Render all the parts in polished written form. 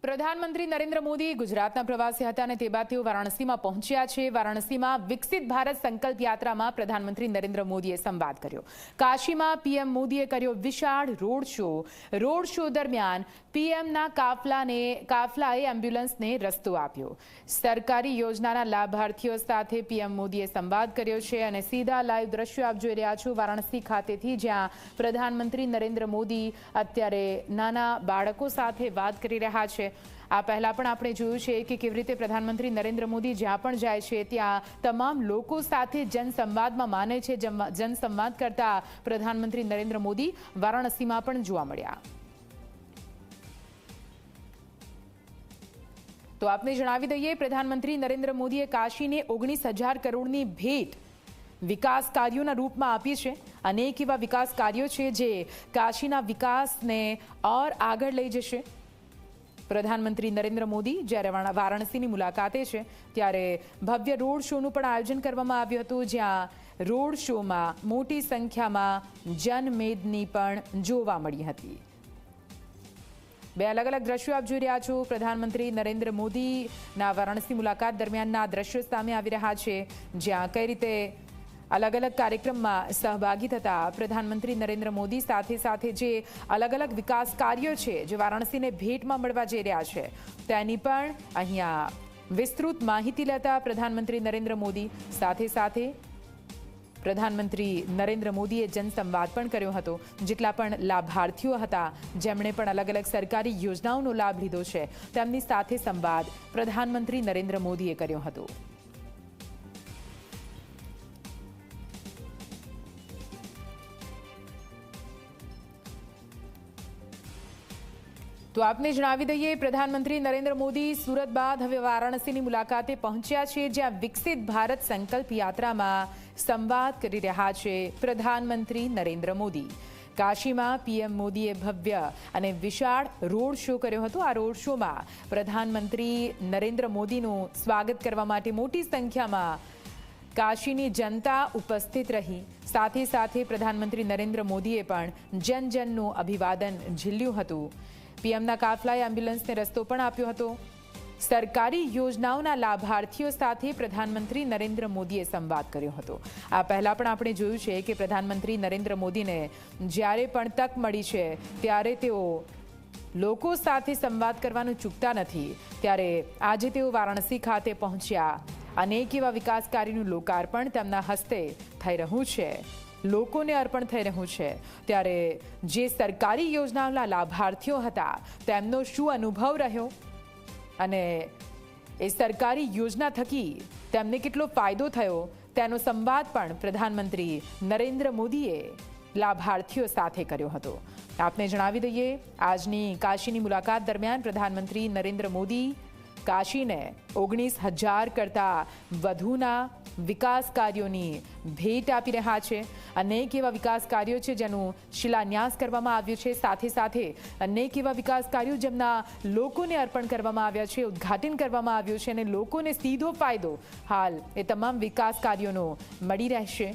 પ્રધાનમંત્રી નરેન્દ્ર મોદી ગુજરાતના પ્રવાસે હતા અને તે બાદ તેઓ વારાણસીમાં પહોંચ્યા છે। વારાણસીમાં વિકસિત ભારત સંકલ્પ યાત્રામાં પ્રધાનમંત્રી નરેન્દ્ર મોદીએ સંવાદ કર્યો। કાશીમાં પીએમ મોદીએ કર્યો વિશાળ રોડ શો। રોડ શો દરમિયાન પીએમના કાફલાએ એમ્બ્યુલન્સને રસ્તો આપ્યો। સરકારી યોજનાના લાભાર્થીઓ સાથે પીએમ મોદીએ સંવાદ કર્યો છે અને સીધા લાઈવ દ્રશ્યો આપ જોઈ રહ્યા છો વારાણસી ખાતેથી, જ્યાં પ્રધાનમંત્રી નરેન્દ્ર મોદી અત્યારે નાના બાળકો સાથે વાત કરી રહ્યા છે। આ પહેલા પણ આપણે જોયું છે કે કેવી રીતે પ્રધાનમંત્રી નરેન્દ્ર મોદી જ્યાં પણ જાય છે ત્યાં તમામ લોકો સાથે જનસંવાદમાં માને છે। જનસંવાદ કરતા પ્રધાનમંત્રી નરેન્દ્ર મોદી વારાણસીમાં પણ જોવા મળ્યા। તો આપને જણાવી દઈએ, પ્રધાનમંત્રી નરેન્દ્ર મોદીએ કાશીને 19,000 કરોડની ભેટ વિકાસ કાર્યોના રૂપમાં આપી છે। અનેક એવા વિકાસ કાર્યો છે જે કાશીના વિકાસને ઓર આગળ લઈ જશે। પ્રધાનમંત્રી નરેન્દ્ર મોદી જ્યારે વારાણસીની મુલાકાતે છે ત્યારે ભવ્ય રોડ શોનું પણ આયોજન કરવામાં આવ્યું હતું, જ્યાં રોડ શોમાં મોટી સંખ્યામાં જનમેદની પણ જોવા મળી હતી। બે અલગ અલગ દ્રશ્યો આપ જોઈ રહ્યા છો। પ્રધાનમંત્રી નરેન્દ્ર મોદીના વારાણસી મુલાકાત દરમિયાનના દ્રશ્યો સામે આવી રહ્યા છે, જ્યાં કઈ રીતે અલગ અલગ કાર્યક્રમમાં સહભાગી થતા પ્રધાનમંત્રી નરેન્દ્ર મોદી સાથે જે અલગ અલગ વિકાસ કાર્યો છે જે વારાણસીને ભેટમાં મળવા જઈ રહ્યા છે તેની પણ અહીંયા વિસ્તૃત માહિતી લેતા પ્રધાનમંત્રી નરેન્દ્ર મોદી સાથે પ્રધાનમંત્રી નરેન્દ્ર મોદીએ જનસંવાદ પણ કર્યો હતો। જેટલા પણ લાભાર્થીઓ હતા જેમણે પણ અલગ અલગ સરકારી યોજનાઓનો લાભ લીધો છે તેમની સાથે સંવાદ પ્રધાનમંત્રી નરેન્દ્ર મોદીએ કર્યો હતો। તો આપને જણાવી દઈએ, પ્રધાનમંત્રી નરેન્દ્ર મોદી સુરત બાદ હવે વારાણસીની મુલાકાતે પહોંચ્યા છે, જ્યાં વિકસિત ભારત સંકલ્પ યાત્રામાં સંવાદ કરી રહ્યા છે પ્રધાનમંત્રી નરેન્દ્ર મોદી। કાશીમાં પીએમ મોદીએ ભવ્ય અને વિશાળ રોડ શો કર્યો હતો। આ રોડ શોમાં પ્રધાનમંત્રી નરેન્દ્ર મોદીનું સ્વાગત કરવા માટે મોટી સંખ્યામાં કાશીની જનતા ઉપસ્થિત રહી। સાથે પ્રધાનમંત્રી નરેન્દ્ર મોદીએ પણ જનનું અભિવાદન ઝીલ્યું હતું। પીએમના કાફલાએ એમ્બ્યુલન્સને રસ્તો પણ આપ્યો હતો। સરકારી યોજનાઓના લાભાર્થીઓ સાથે પ્રધાનમંત્રી નરેન્દ્ર મોદીએ સંવાદ કર્યો હતો। આ પહેલા પણ આપણે જોયું છે કે પ્રધાનમંત્રી નરેન્દ્ર મોદીને જ્યારે પણ તક મળી છે ત્યારે તેઓ લોકો સાથે સંવાદ કરવાનું ચૂકતા નથી। ત્યારે આજે તેઓ વારાણસી ખાતે પહોંચ્યા। અનેક એવા વિકાસ કાર્યોનું લોકાર્પણ તેમના હસ્તે થઈ રહ્યું છે, લોકોને અર્પણ થઈ રહ્યું છે। ત્યારે જે સરકારી યોજનાઓના લાભાર્થીઓ હતા તેમનો શું અનુભવ રહ્યો અને એ સરકારી યોજના થકી તેમને કેટલો ફાયદો થયો તેનો સંવાદ પણ પ્રધાનમંત્રી નરેન્દ્ર મોદીએ લાભાર્થીઓ સાથે કર્યો હતો। આપને જણાવી દઈએ, આજની કાશીની મુલાકાત દરમિયાન પ્રધાનમંત્રી નરેન્દ્ર મોદી કાશીને 19,000 કરતાં વધુના વિકાસ કાર્યોની ભેટ આપી રહ્યા છે। અનેક એવા વિકાસ કાર્યો છે જેનું શિલાન્યાસ કરવામાં આવ્યું છે। સાથે અનેક એવા વિકાસ કાર્યો જેમના લોકોને અર્પણ કરવામાં આવ્યા છે, ઉદ્ઘાટન કરવામાં આવ્યું છે અને લોકોને સીધો ફાયદો હાલ એ તમામ વિકાસ કાર્યોનો મળી રહેશે।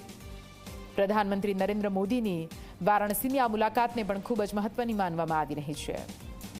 પ્રધાનમંત્રી નરેન્દ્ર મોદીની વારાણસીની આ મુલાકાતને પણ ખૂબ જ મહત્વની માનવામાં આવી રહી છે।